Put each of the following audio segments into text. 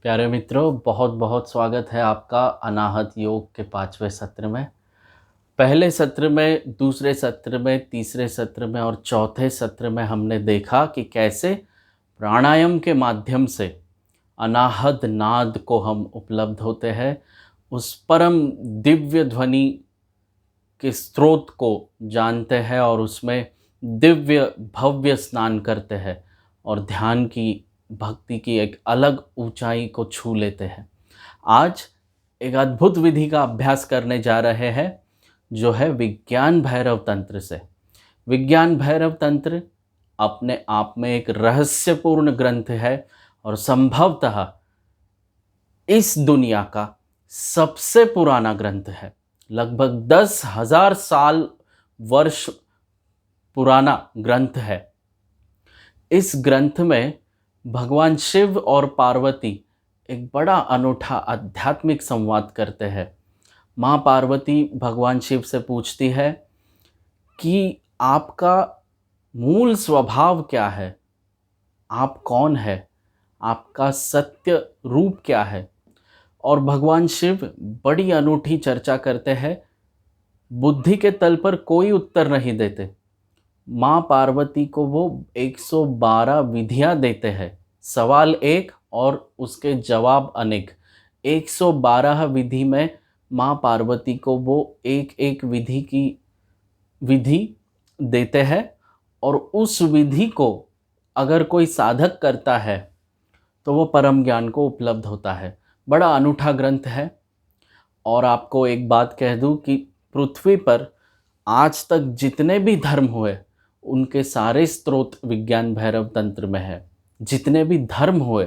प्यारे मित्रों, बहुत बहुत स्वागत है आपका अनाहत योग के 5वें सत्र में। पहले सत्र में, दूसरे सत्र में, तीसरे सत्र में और चौथे सत्र में हमने देखा कि कैसे प्राणायाम के माध्यम से अनाहत नाद को हम उपलब्ध होते हैं, उस परम दिव्य ध्वनि के स्रोत को जानते हैं और उसमें दिव्य भव्य स्नान करते हैं और ध्यान की भक्ति की एक अलग ऊंचाई को छू लेते हैं। आज एक अद्भुत विधि का अभ्यास करने जा रहे हैं जो है विज्ञान भैरव तंत्र से। विज्ञान भैरव तंत्र अपने आप में एक रहस्यपूर्ण ग्रंथ है और संभवतः इस दुनिया का सबसे पुराना ग्रंथ है। लगभग 10,000 साल वर्ष पुराना ग्रंथ है। इस ग्रंथ में भगवान शिव और पार्वती एक बड़ा अनूठा आध्यात्मिक संवाद करते हैं। माँ पार्वती भगवान शिव से पूछती है कि आपका मूल स्वभाव क्या है, आप कौन है, आपका सत्य रूप क्या है। और भगवान शिव बड़ी अनूठी चर्चा करते हैं, बुद्धि के तल पर कोई उत्तर नहीं देते। माँ पार्वती को वो 112 विधियाँ देते हैं, सवाल एक और उसके जवाब अनेक। 112 विधि में माँ पार्वती को वो एक एक विधि देते हैं और उस विधि को अगर कोई साधक करता है तो वो परम ज्ञान को उपलब्ध होता है। बड़ा अनूठा ग्रंथ है। और आपको एक बात कह दूं कि पृथ्वी पर आज तक जितने भी धर्म हुए उनके सारे स्रोत विज्ञान भैरव तंत्र में है। जितने भी धर्म हुए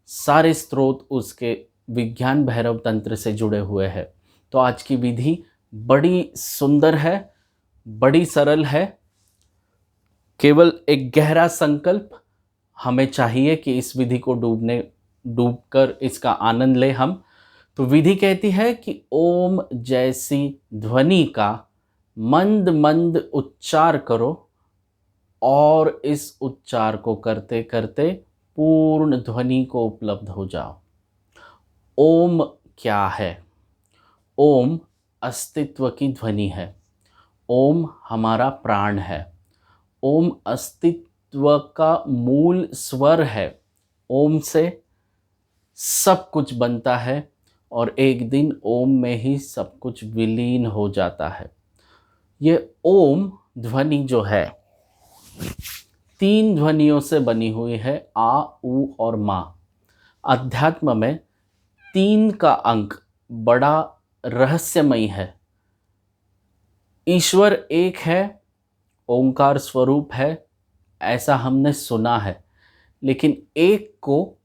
सारे स्रोत उसके विज्ञान भैरव तंत्र से जुड़े हुए हैं। तो आज की विधि बड़ी सुंदर है, बड़ी सरल है। केवल एक गहरा संकल्प हमें चाहिए कि इस विधि को डूबकर इसका आनंद ले हम। तो विधि कहती है कि ओम जैसी ध्वनि का मंद मंद उच्चार करो और इस उच्चार को करते करते पूर्ण ध्वनि को उपलब्ध हो जाओ। ओम क्या है? ओम अस्तित्व की ध्वनि है। ओम हमारा प्राण है। ओम अस्तित्व का मूल स्वर है। ओम से सब कुछ बनता है और एक दिन ओम में ही सब कुछ विलीन हो जाता है। ये ओम ध्वनि जो है 3 ध्वनियों से बनी हुई है, आ, उ और मा। अध्यात्म में 3 का अंक बड़ा रहस्यमयी है। ईश्वर एक है, ओंकार स्वरूप है, ऐसा हमने सुना है, लेकिन एक को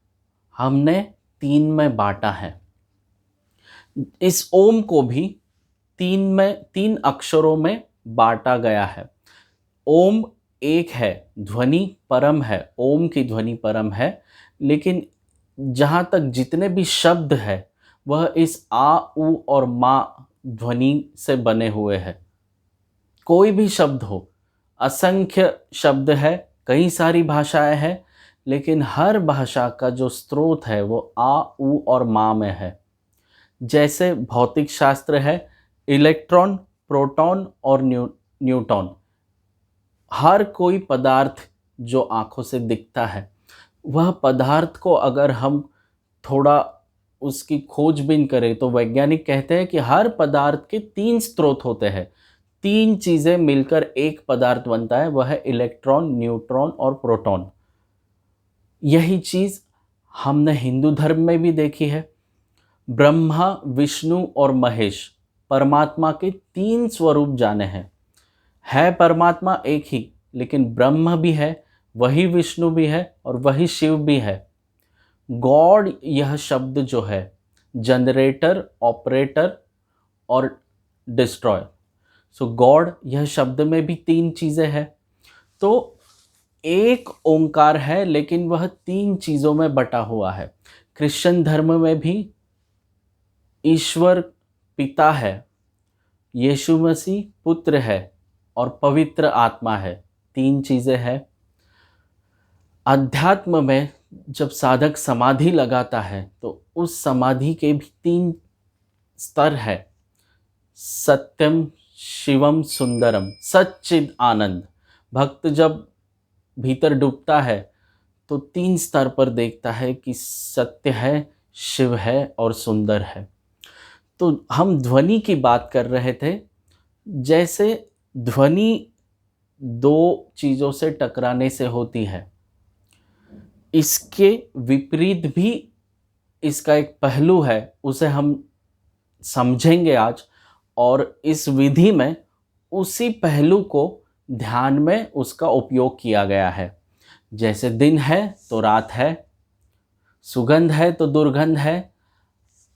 हमने 3 में बांटा है। इस ओम को भी 3 अक्षरों में बांटा गया है। ओम एक है, ध्वनि परम है, ओम की ध्वनि परम है, लेकिन जहाँ तक जितने भी शब्द है वह इस आ, उ और मा ध्वनि से बने हुए हैं। कोई भी शब्द हो, असंख्य शब्द है, कई सारी भाषाएं हैं, लेकिन हर भाषा का जो स्रोत है वो आ, उ और मा में है। जैसे भौतिक शास्त्र है, इलेक्ट्रॉन, प्रोटॉन और न्यूट्रॉन। हर कोई पदार्थ जो आंखों से दिखता है, वह पदार्थ को अगर हम थोड़ा उसकी खोजबीन करें तो वैज्ञानिक कहते हैं कि हर पदार्थ के 3 स्रोत होते हैं। 3 चीज़ें मिलकर एक पदार्थ बनता है, वह है इलेक्ट्रॉन, न्यूट्रॉन और प्रोटॉन। यही चीज़ हमने हिंदू धर्म में भी देखी है। ब्रह्मा, विष्णु और महेश परमात्मा के 3 स्वरूप जाने हैं। है परमात्मा एक ही, लेकिन ब्रह्म भी है, वही विष्णु भी है और वही शिव भी है। गॉड यह शब्द जो है जनरेटर, ऑपरेटर और डिस्ट्रॉय। सो गॉड यह शब्द में भी 3 चीज़ें हैं। तो एक ओंकार है, लेकिन वह 3 चीज़ों में बटा हुआ है। क्रिश्चियन धर्म में भी ईश्वर पिता है, यीशु मसीह पुत्र है और पवित्र आत्मा है। 3 चीज़ें हैं। अध्यात्म में जब साधक समाधि लगाता है तो उस समाधि के भी 3 स्तर है। सत्यम, शिवम, सुंदरम, सच्चिद आनंद। भक्त जब भीतर डूबता है तो 3 स्तर पर देखता है कि सत्य है, शिव है और सुंदर है। तो हम ध्वनि की बात कर रहे थे। जैसे ध्वनि 2 चीज़ों से टकराने से होती है, इसके विपरीत भी इसका एक पहलू है, उसे हम समझेंगे आज। और इस विधि में उसी पहलू को ध्यान में उसका उपयोग किया गया है। जैसे दिन है तो रात है, सुगंध है तो दुर्गंध है,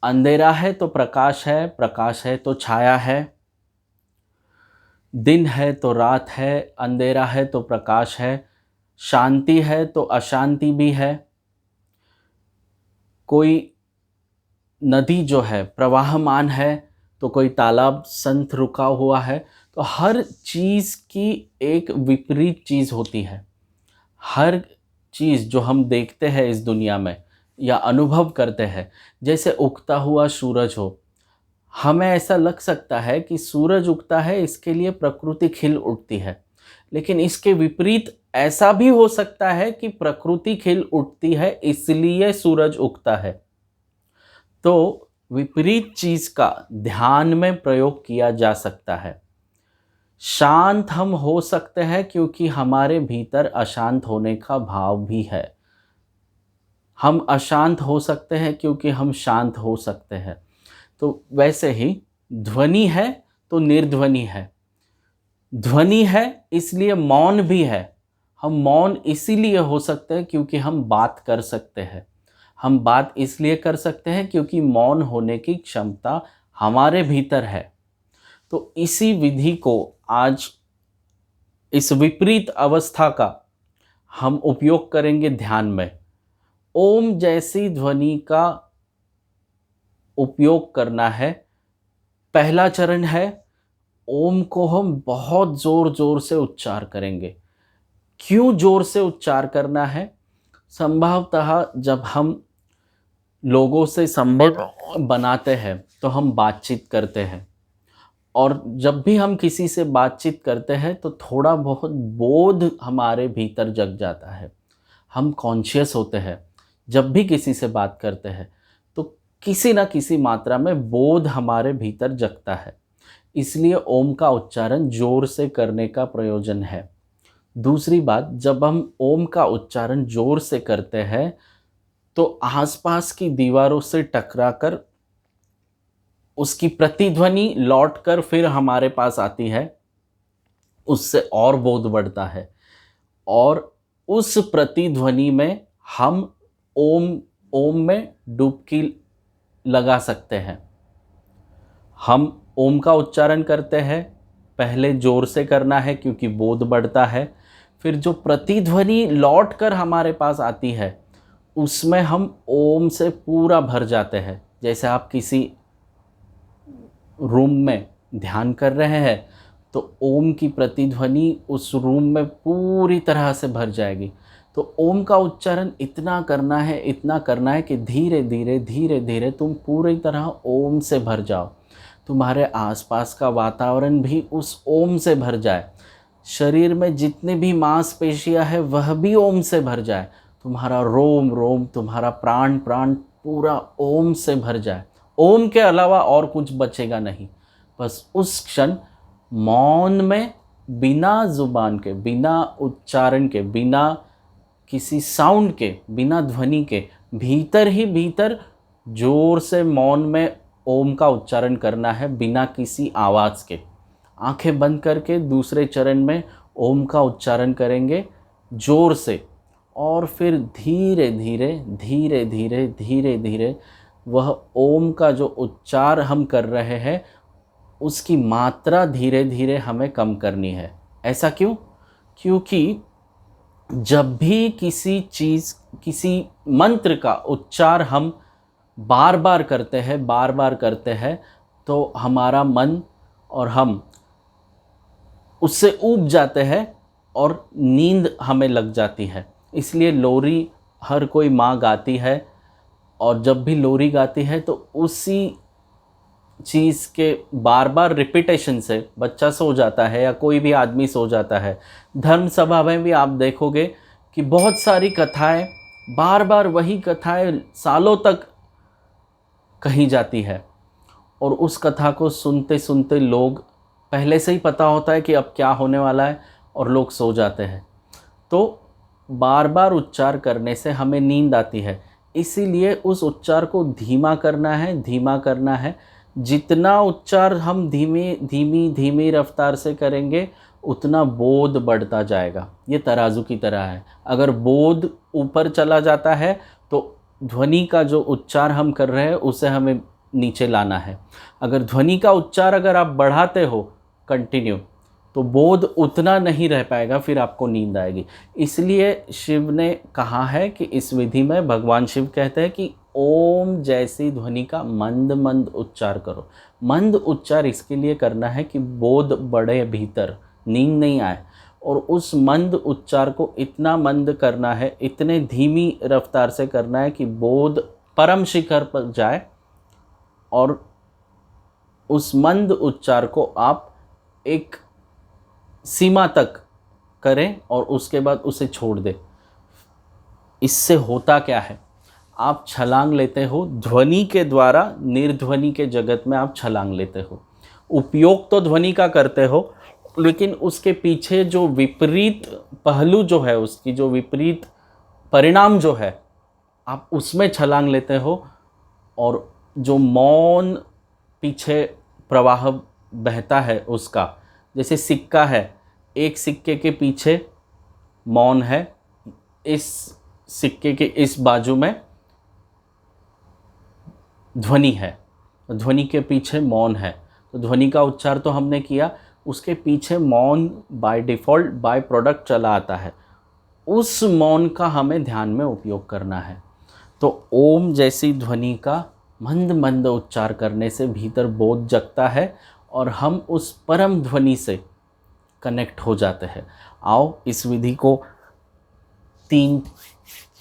अंधेरा है तो प्रकाश है, प्रकाश है तो छाया है, दिन है तो रात है, अंधेरा है तो प्रकाश है, शांति है तो अशांति भी है। कोई नदी जो है प्रवाहमान है तो कोई तालाब संत रुका हुआ है। तो हर चीज़ की एक विपरीत चीज़ होती है। हर चीज़ जो हम देखते हैं इस दुनिया में या अनुभव करते हैं, जैसे उगता हुआ सूरज हो, हमें ऐसा लग सकता है कि सूरज उगता है इसके लिए प्रकृति खिल उठती है, लेकिन इसके विपरीत ऐसा भी हो सकता है कि प्रकृति खिल उठती है इसलिए सूरज उगता है। तो विपरीत चीज का ध्यान में प्रयोग किया जा सकता है। शांत हम हो सकते हैं क्योंकि हमारे भीतर अशांत होने का भाव भी है। हम अशांत हो सकते हैं क्योंकि हम शांत हो सकते हैं। तो वैसे ही ध्वनि है तो निर्ध्वनि है। ध्वनि है इसलिए मौन भी है। हम मौन इसीलिए हो सकते हैं क्योंकि हम बात कर सकते हैं। हम बात इसलिए कर सकते हैं क्योंकि मौन होने की क्षमता हमारे भीतर है। तो इसी विधि को आज इस विपरीत अवस्था का हम उपयोग करेंगे ध्यान में। ओम जैसी ध्वनि का उपयोग करना है। पहला चरण है, ओम को हम बहुत जोर जोर से उच्चार करेंगे। क्यों जोर से उच्चार करना है? संभवतः जब हम लोगों से संबंध बनाते हैं तो हम बातचीत करते हैं, और जब भी हम किसी से बातचीत करते हैं तो थोड़ा बहुत बोध हमारे भीतर जग जाता है। हम कॉन्शियस होते हैं। जब भी किसी से बात करते हैं तो किसी ना किसी मात्रा में बोध हमारे भीतर जगता है। इसलिए ओम का उच्चारण जोर से करने का प्रयोजन है। दूसरी बात, जब हम ओम का उच्चारण जोर से करते हैं तो आसपास की दीवारों से टकराकर उसकी प्रतिध्वनि लौटकर फिर हमारे पास आती है, उससे और बोध बढ़ता है, और उस प्रतिध्वनि में हम ओम में डुबकी लगा सकते हैं। हम ओम का उच्चारण करते हैं, पहले जोर से करना है क्योंकि बोध बढ़ता है, फिर जो प्रतिध्वनि लौट कर हमारे पास आती है उसमें हम ओम से पूरा भर जाते हैं। जैसे आप किसी रूम में ध्यान कर रहे हैं तो ओम की प्रतिध्वनि उस रूम में पूरी तरह से भर जाएगी। तो ओम का उच्चारण इतना करना है कि धीरे धीरे धीरे धीरे तुम पूरी तरह ओम से भर जाओ। तुम्हारे आसपास का वातावरण भी उस ओम से भर जाए। शरीर में जितनी भी मांसपेशियां है वह भी ओम से भर जाए। तुम्हारा रोम रोम, तुम्हारा प्राण प्राण पूरा ओम से भर जाए। ओम के अलावा और कुछ बचेगा नहीं। बस उस क्षण मौन में, बिना जुबान के, बिना उच्चारण के, बिना किसी साउंड के, बिना ध्वनि के, भीतर ही भीतर जोर से मौन में ओम का उच्चारण करना है, बिना किसी आवाज़ के। आंखें बंद करके दूसरे चरण में ओम का उच्चारण करेंगे जोर से, और फिर धीरे धीरे धीरे धीरे धीरे धीरे वह ओम का जो उच्चार हम कर रहे हैं उसकी मात्रा धीरे धीरे हमें कम करनी है। ऐसा क्यों? क्योंकि जब भी किसी चीज़, किसी मंत्र का उच्चार हम बार बार करते हैं तो हमारा मन और हम उससे ऊब जाते हैं और नींद हमें लग जाती है। इसलिए लोरी हर कोई माँ गाती है, और जब भी लोरी गाती है तो उसी चीज़ के बार बार रिपीटेशन से बच्चा सो जाता है या कोई भी आदमी सो जाता है। धर्म सभा में भी आप देखोगे कि बहुत सारी कथाएं, बार बार वही कथाएं सालों तक कही जाती है, और उस कथा को सुनते सुनते लोग, पहले से ही पता होता है कि अब क्या होने वाला है, और लोग सो जाते हैं। तो बार बार उच्चार करने से हमें नींद आती है, इसीलिए उस उच्चार को धीमा करना है, धीमा करना है। जितना उच्चार हम धीमी धीमी धीमी रफ्तार से करेंगे उतना बोध बढ़ता जाएगा। ये तराजू की तरह है, अगर बोध ऊपर चला जाता है तो ध्वनि का जो उच्चार हम कर रहे हैं उसे हमें नीचे लाना है। अगर ध्वनि का उच्चार अगर आप बढ़ाते हो कंटिन्यू, तो बोध उतना नहीं रह पाएगा, फिर आपको नींद आएगी। इसलिए शिव ने कहा है कि इस विधि में भगवान शिव कहते हैं कि ओम जैसी ध्वनि का मंद मंद उच्चार करो। मंद उच्चार इसके लिए करना है कि बोध बढ़े भीतर, नींद नहीं आए। और उस मंद उच्चार को इतना मंद करना है, इतने धीमी रफ्तार से करना है कि बोध परम शिखर पर जाए, और उस मंद उच्चार को आप एक सीमा तक करें और उसके बाद उसे छोड़ दें। इससे होता क्या है, आप छलांग लेते हो ध्वनि के द्वारा, निर्ध्वनि के जगत में आप छलांग लेते हो। उपयोग तो ध्वनि का करते हो, लेकिन उसके पीछे जो विपरीत पहलू जो है, उसकी जो विपरीत परिणाम जो है, आप उसमें छलांग लेते हो। और जो मौन पीछे प्रवाह बहता है उसका, जैसे सिक्का है, एक सिक्के के पीछे मौन है, इस सिक्के के इस बाजू में ध्वनि है, ध्वनि के पीछे मौन है। तो ध्वनि का उच्चार तो हमने किया, उसके पीछे मौन बाय डिफ़ॉल्ट बाय प्रोडक्ट चला आता है, उस मौन का हमें ध्यान में उपयोग करना है। तो ओम जैसी ध्वनि का मंद मंद उच्चार करने से भीतर बोध जगता है और हम उस परम ध्वनि से कनेक्ट हो जाते हैं। आओ इस विधि को 3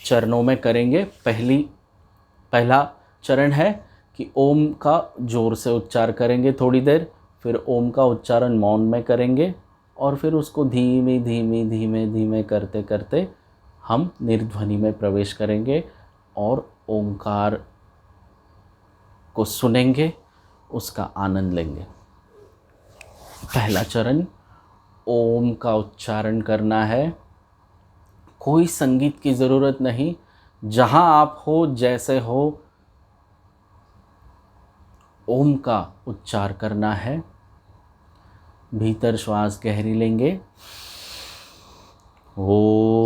चरणों में करेंगे। पहला चरण है कि ओम का जोर से उच्चार करेंगे थोड़ी देर, फिर ओम का उच्चारण मौन में करेंगे, और फिर उसको धीमे धीमे धीमे धीमे करते करते हम निर्ध्वनि में प्रवेश करेंगे और ओंकार को सुनेंगे, उसका आनंद लेंगे। पहला चरण, ओम का उच्चारण करना है। कोई संगीत की ज़रूरत नहीं, जहाँ आप हो, जैसे हो, ओम का उच्चार करना है। भीतर श्वास गहरी लेंगे, ओ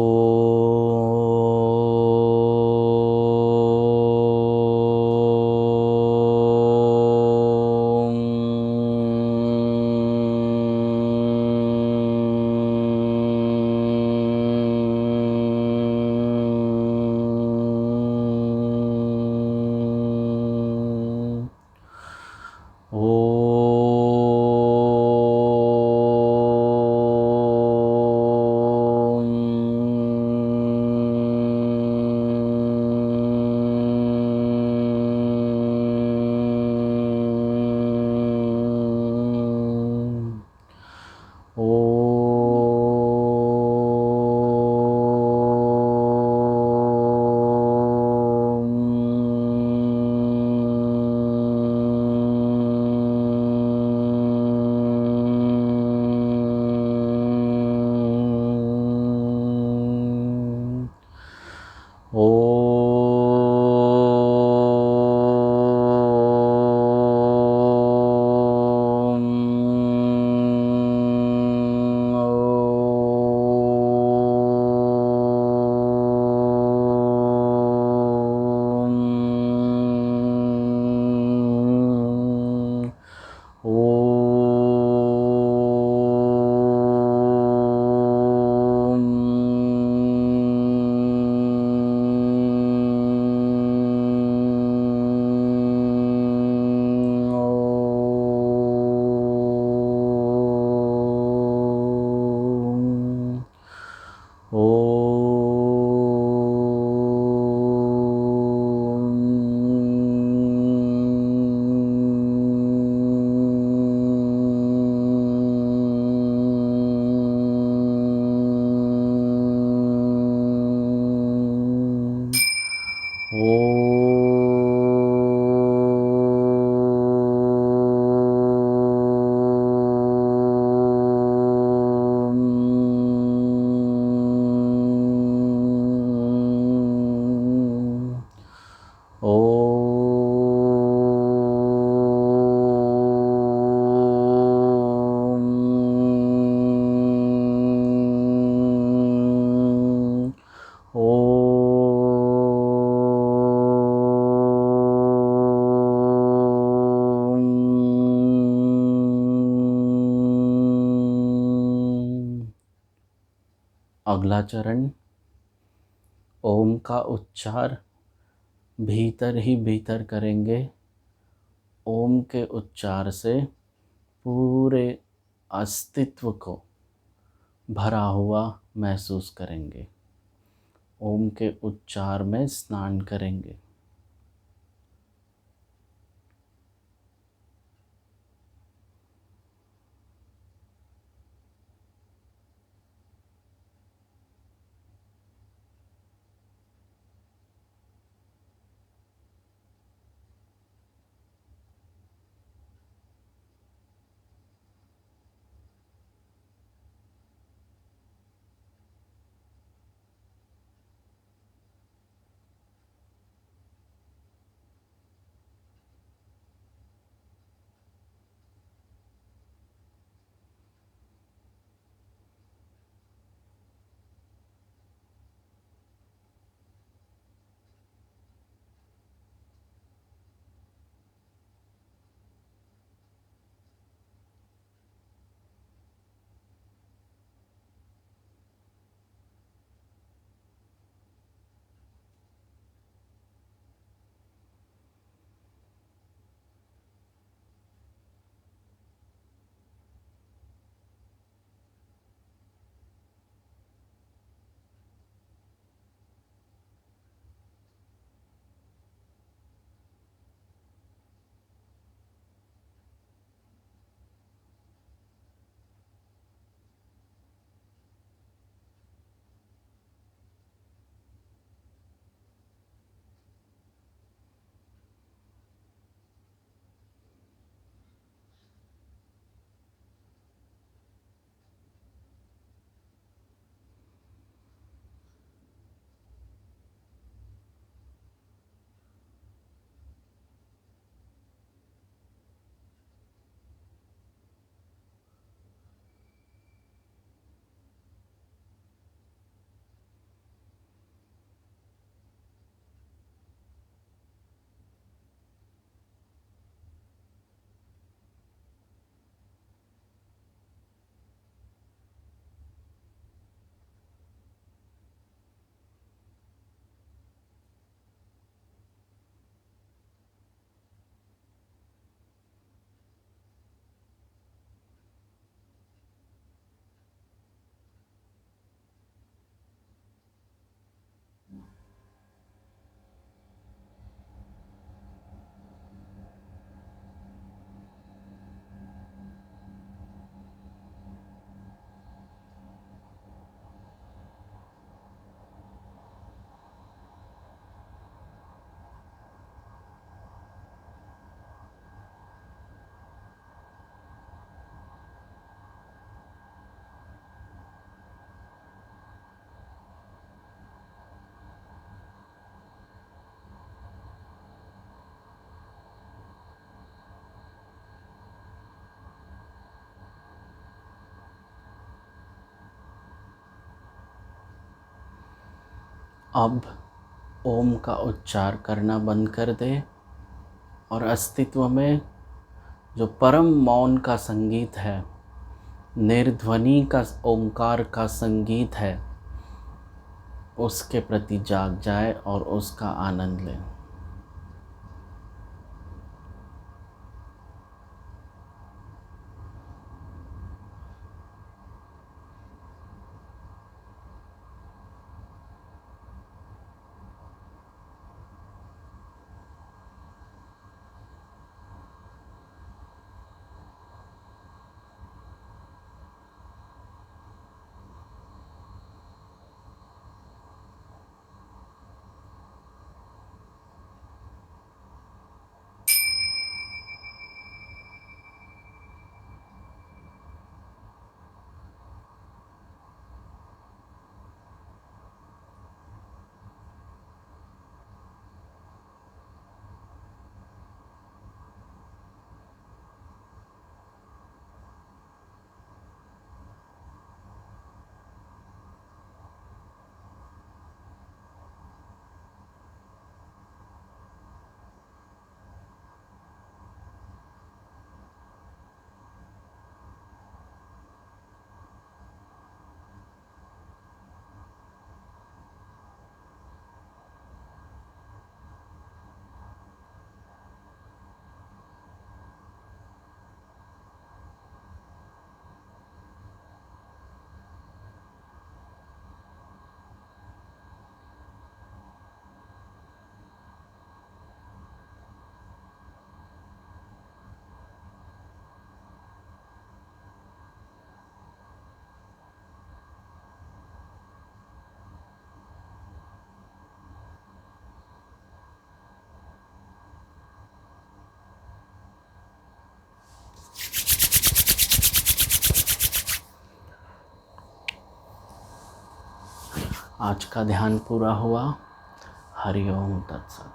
अगला चरण, ओम का उच्चार भीतर ही भीतर करेंगे। ओम के उच्चार से पूरे अस्तित्व को भरा हुआ महसूस करेंगे। ओम के उच्चार में स्नान करेंगे। अब ओम का उच्चार करना बंद कर दें और अस्तित्व में जो परम मौन का संगीत है, निर्ध्वनि का ओंकार का संगीत है, उसके प्रति जाग जाए और उसका आनंद लें। आज का ध्यान पूरा हुआ। हरि ओम तत्सत।